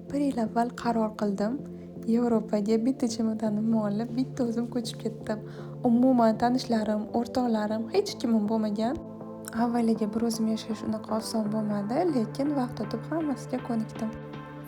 Bir yil avval qaror qildim. Yevropaga bitta chemodanimni olib, bitta o'zim ko'chib ketdim. Umuman tanishlarim, o'rtoqlarim hech kimim bo'lmagan. Avvaliga bir o'zim yashash unaqa oson bo'lmadi, lekin vaqt o'tib hammasiga ko'nikdim.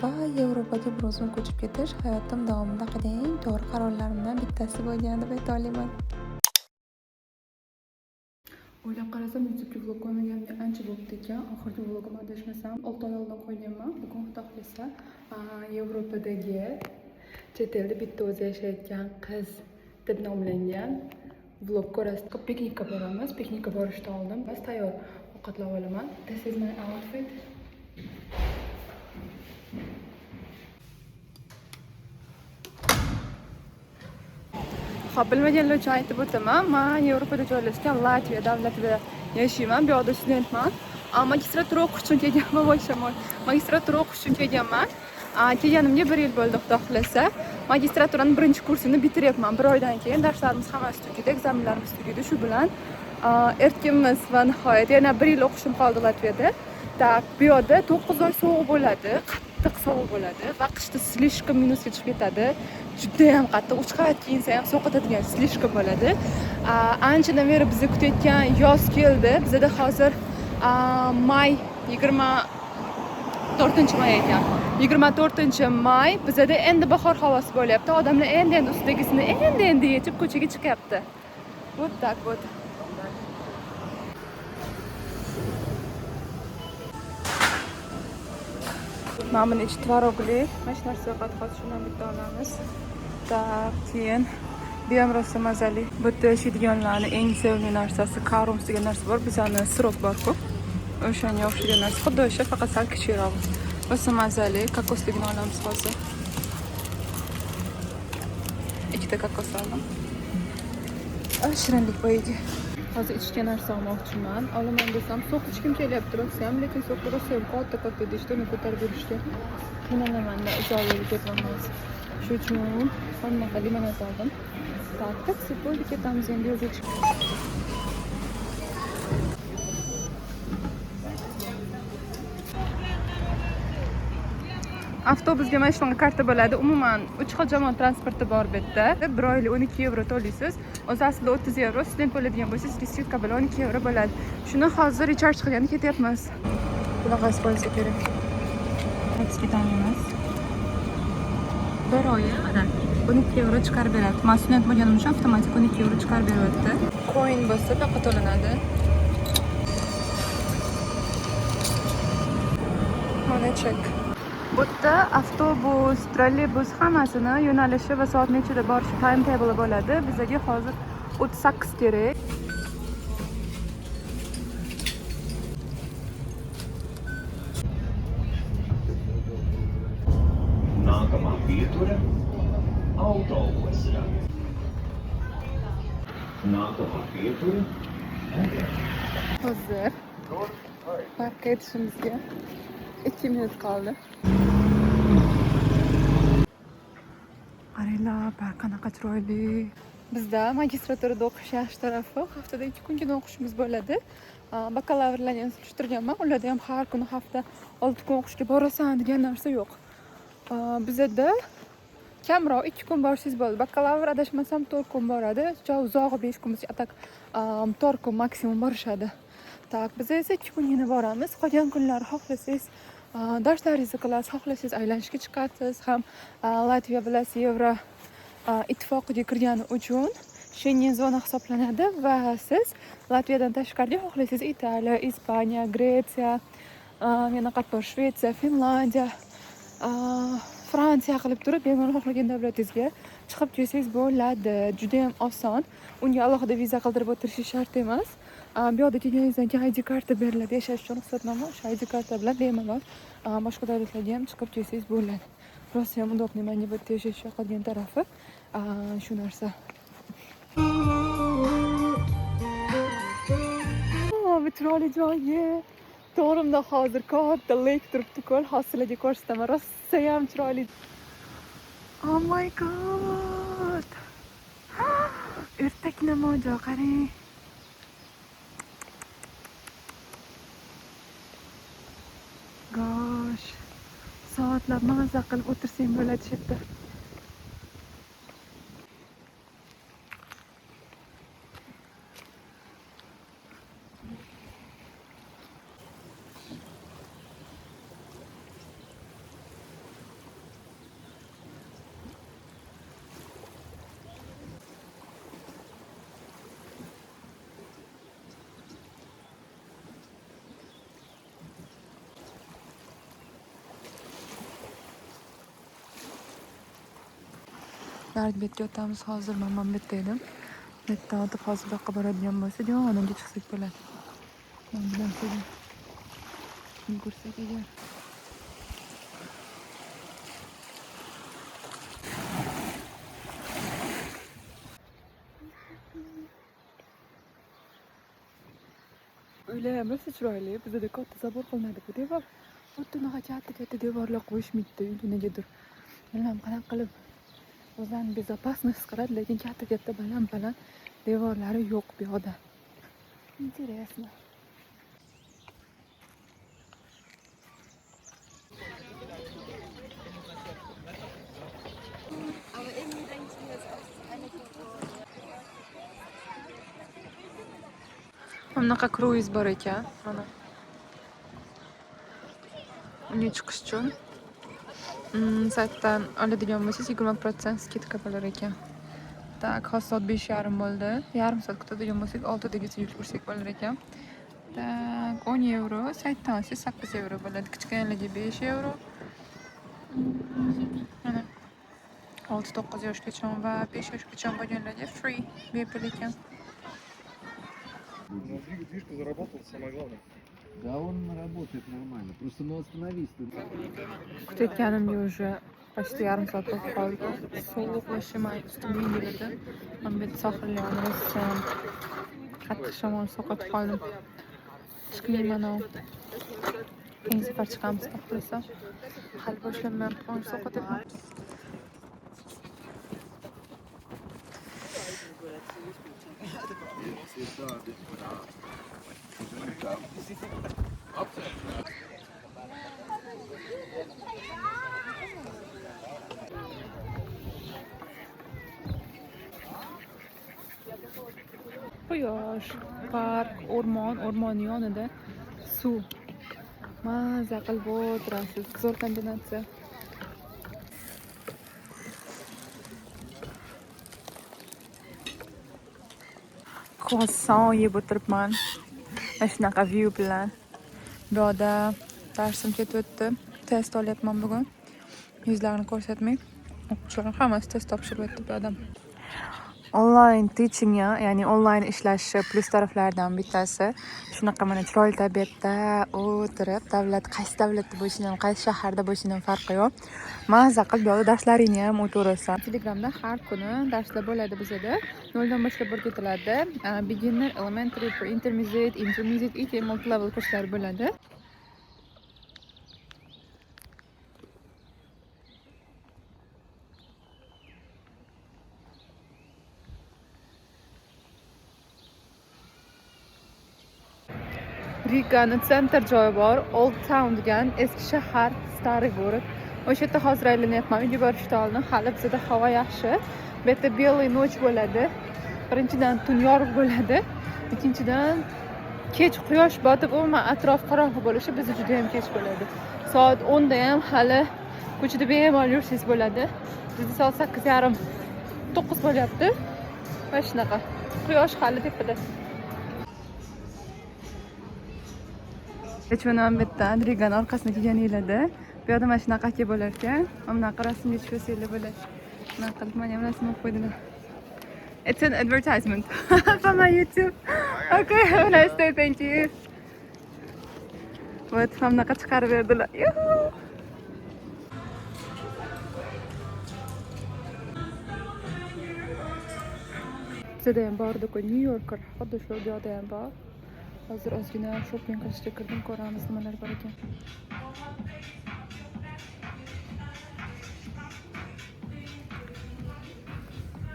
Va Yevropaga bir o'zim ko'chib ketish hayotim davomida qilgan eng to'g'ri qarorlarimdan bittasi bo'lgan deb ayta olaman. O'ylab qarasam, YouTube'ga vlog qo'ymaganimga ancha bo'libdi ekan. Oxirgi vlogim adashmasam 6 oy oldin qo'yganman. Bugun xudo xohlasa Yevropadagi chet elda bitta o'zi yashayotgan qiz deb nomlangan vlog ko'rasiz. Piknikka boramiz. Piknikka borishdan oldin biz tayyor ovqatlab olaman. This is my outfit. Bilmaganlar uchun aytib o'taman. Men Yevropada joylashgan Latviya davlatida yashayman. Bu yerda studentman. Magistratura o'qish uchun kelganman, magistratura o'qish uchun kelganman. Kelganimga 1 yil bo'ldi, xudo xohlasa. Magistraturaning birinchi kursini bitiryapman. 1 oydan keyin darslarimiz hammasi tugadi, ekzamenlarimiz tugadi. Shu bilan erkinmiz va nihoyat yana 1 yil o'qishim qoldi Latviyada. Tak, bu yerda 9 oy sovuq bo'ladi, qattiq sovuq bo'ladi va qishda slishkam minusga chiqib ketadi. Juda ham qattiq, 3 qavatga insa ham sovqotadigan slishka bo'ladi. Anchadan beri bizni kutayotgan yoz keldi. Bizda hozir may 24-may ekan. 24-may bizda endi bahor havosi bo'lyapti. Odamlar endi ustidagisini endi yechib ko'chaga chiqyapti. Вот так вот. Mana buni ichi tvorogli, mana shu narsa qattiq shundan bitta olamiz. Tak, keyin bu ham rosa mazali. Bu yerda yashaydiganlarning eng sevimli narsasi karums degan narsa bor. Bizani sirop bor-ku. O'shanga o'xshagan narsa. Xuddi o'sha, faqat sal kichikroq. Rosa mazali, kokosligini olamiz hozir. Ikkita kokos oldim. Shirinlik bo'yiga. Hozir ichga narsa olmoqchiman. Olaman desam, so'q ichkim kelyapti, rossam, lekin so'q rosa ham katta idishda uni ko'tarib yurishga qiynalaman-da, uzoq yo'lga ketolmas. Shu uchun bunaqa limonad oldim. Tak, bo'ldi, ketamiz endi yo'lga chiqib. Avtobusga mana shunga karta bo'ladi. Umuman 3 xil jamoat transporti bor bu yerda. 1 oylik 12 euro to'laysiz. O'zi aslida 30 euro, student bo'ladigan bo'lsangiz riskitka bilan 12 euro bo'ladi. Shuni hozir recharge qilganda ketyapmiz. Bunaqasi bo'lsa kerak. Hozir ketamiz. 1 oy mana 12 euro chiqarib beradi. Men student bo'lganim uchun avtomatik 12 euro chiqarib beryapti. Coin bo'lsa faqat to'lanadi. Mana chek. Bu yerda avtobus, trolleybus hammasini yo'nalishi va soat nechida borishi timetable bo'ladi. Bizga hozir 38 kerak. Nākamā pietura autoostra. Nākamā pietura Hozir parkka yetishimizga 2 minut qoldi. Qaranglar, park qanaqa chiroyli. Bizda magistraturada o'qish yaxshi tarafi, haftada 2 kungina o'qishimiz bo'ladi. Bakalavrlarni surishtirganman, ularda ham har kuni hafta 6 kun o'qishga borasan degan narsa yo'q. Bizda kamroq 2 kun borsangiz bo'ldi. Bakalavr adashmasam 4 kun boradi. Jo uzog'i 5 kun bo'lsa, atak 4 kun maksimum borishadi. Tak, biz esa 2 kungina boramiz. Qolgan kunlar xohlasangiz darslaringizni qilasiz, xohlasangiz aylanishga chiqasiz. Ham Latviya bilasiz, Yevro ittifoqiga kirgani uchun Schengen zona hisoblanadi va siz Latviyadan tashqari xohlasangiz Italiya, Ispaniya, Gretsiya, yana qator Shvetsiya, Finlandiya, Fransiya qilib turib, bemalol xohlagan davlatingizga chiqib kelsangiz bo'ladi. Juda ham oson. Unga alohida viza qildirib o'tirish shart emas. Bu yerda kelganingizdan keyin ID karta beriladi, yashash uchun ruxsatnoma. O'sha ID karta bilan bemalol boshqa davlatlarga ham chiqib kelsangiz bo'ladi. Rosa ham udobniy, menga bu yerda yashash yoqadigan tarafi shu narsa. Bu chiroyli joyi. To'g'rimda hozir katta lek turibdi, ko'l hosiliga ko'rsataman. Rosa ham chiroyli. Oh my god. Ertak namojo qarang. Gosh. soatlab maza qilib o'tirsang bo'ladi shu yerda. Narigi betga o'tamiz. Hozir mamam betda edim. Betdan o'tib hozir bu yoqqa boradigan bo'lsa, yonimga chiqsak bo'ladi. Men bilan sizga yugursak agar. Uylar rosa chiroyli. Bizda katta zabor qilinadi bu devor. Xuddi katta devorlar qo'yishmaydi uyda negadir. Bilmam qanaqa qilib o'zini безопасно his qiladi, lekin katta baland devorlari yo'q bu yoqda. Интересно. Bunaqa kruiz bor ekan, mana. Unga chiqish uchun saytdan oladigan bo'lsangiz 20% skidka bo'lar ekan. Tak, hozir soat 5:30 bo'ldi. Yarim soat kutadigan bo'lsak 6dagacha yursak bo'lar ekan. Tak, 10 euro, saytdan olsangiz 8 euro bo'ladi. Kichkinalarga 5 euro. Mana 6-9 yoshgacha va 5 yoshgacha bo'lganlarga free bepul ekan. Движка заработал, самое главное. Да он работает нормально. Просто ну остановись ты. Kutayotganimga уже почти yarim soat bo'lib qoldi. Sovuq va shimay ustimga yengiladi. Men bu sohil yonida qattiq shamol soqatib qoldim. Chiqmayman. Keyingi safar chiqamiz xohlasa. Hali boshlanmayapti, soqatyapmiz. Quyosh, park, o'rmon yonida suv. Maza qilib o'tirasiz. Zo'r kombinatsiya. Croissant yeb o'tiribman. Mana shunaqa view bilan. Bu yerda darsim ketib o'tdi. Test olyapman bugun. Yuzlarini ko'rsatmay. O'quvchilar hammasi test topshiryapti bu odam. Online teaching, ya'ni online ishlash plus taraflardan bittasi. Shunaqa mana chiroyli tabiatda o'tirib, qaysi davlatda bo'lishini ham, qaysi shaharda bo'lishini ham farqi yo'q. Maza qilib yo'lda darslaringni ham o'tirasan. Telegramda har kuni darslar bo'ladi bizda. 0 dan boshlab o'rgatiladi. Beginner, elementary, pre-intermediate, intermediate, multi-level kurslar bo'ladi. Rigani center joyi bor, Old Town degan eski shahar, stariy город. O'sha yerda hozir aylanyapman, uyga borishda oldin. Hali bizda havo yaxshi. Bu yerda белый ночь bo'ladi. Birinchidan tun yorug' bo'ladi. Ikkinchidan kech quyosh botib, umuman atrof qorong'u bo'lishi bizda juda ham kech bo'ladi. Soat 10 da ham hali ko'chada bemalol yursangiz bo'ladi. Bizda soat 8:30, 9 bo'lyapti. Va shunaqa. Quyosh hali tepada. Hechman betdan Rigan orqasini kelganinglarda bu yerda mana shunaqa aka bo'lar ekan. Bunaqa rasmga tushsanglar bo'ladi. Bunaqa qilib mana rasm olib qo'ydilar. It's an advertisement for my YouTube. Okay, have a nice day, thank you. Вот, bunaqa chiqarib berdilar. Bizda ham bor do'kon New Yorker, xuddi shu joyda ham bor. Hozir ozgina shopping qilishga kirdim, ko'ramiz nimalar bor ekan.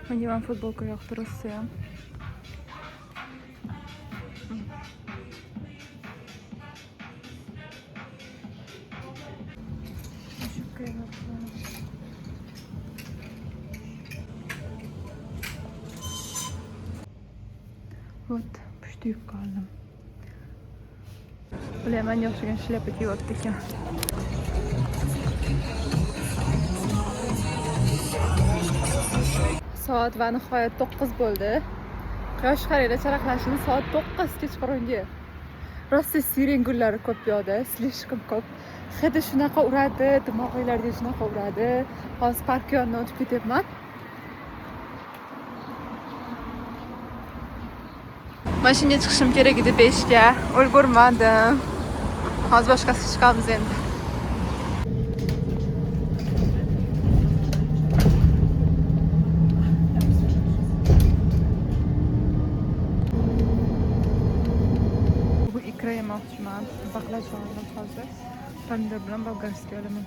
Menga ham futbolka yoqdi rosa ham. Вот, pushta yubka oldim. Bular menga o'xshagan shlyapa kiyapti ekan. Soat va nihoyat 9 bo'ldi. Quyosh qarayda charaqlashini soat 9 kechqurungi. Rosa siren gullari ko'p yo'qda, slishkom ko'p. Hidi shunaqa uradi, dimog'inglarga shunaqa uradi. Hozir park yonidan o'tib ketyapman. Mashinaga chiqishim kerak edi 5 ga. Ulgurmadim. Hozir boshqasi chiqamiz endi. Bu ikra yemoqchiman. Baqlajon oldim hozir. Pomidor bilan bolgarskiy olaman.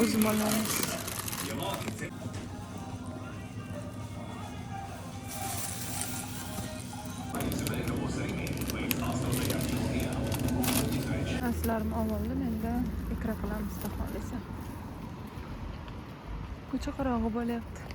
O'zim olamiz. Narsalarimni oldim, endi ikra qilamiz xohlasa. Ko'cha qorong'i bo'lyapti.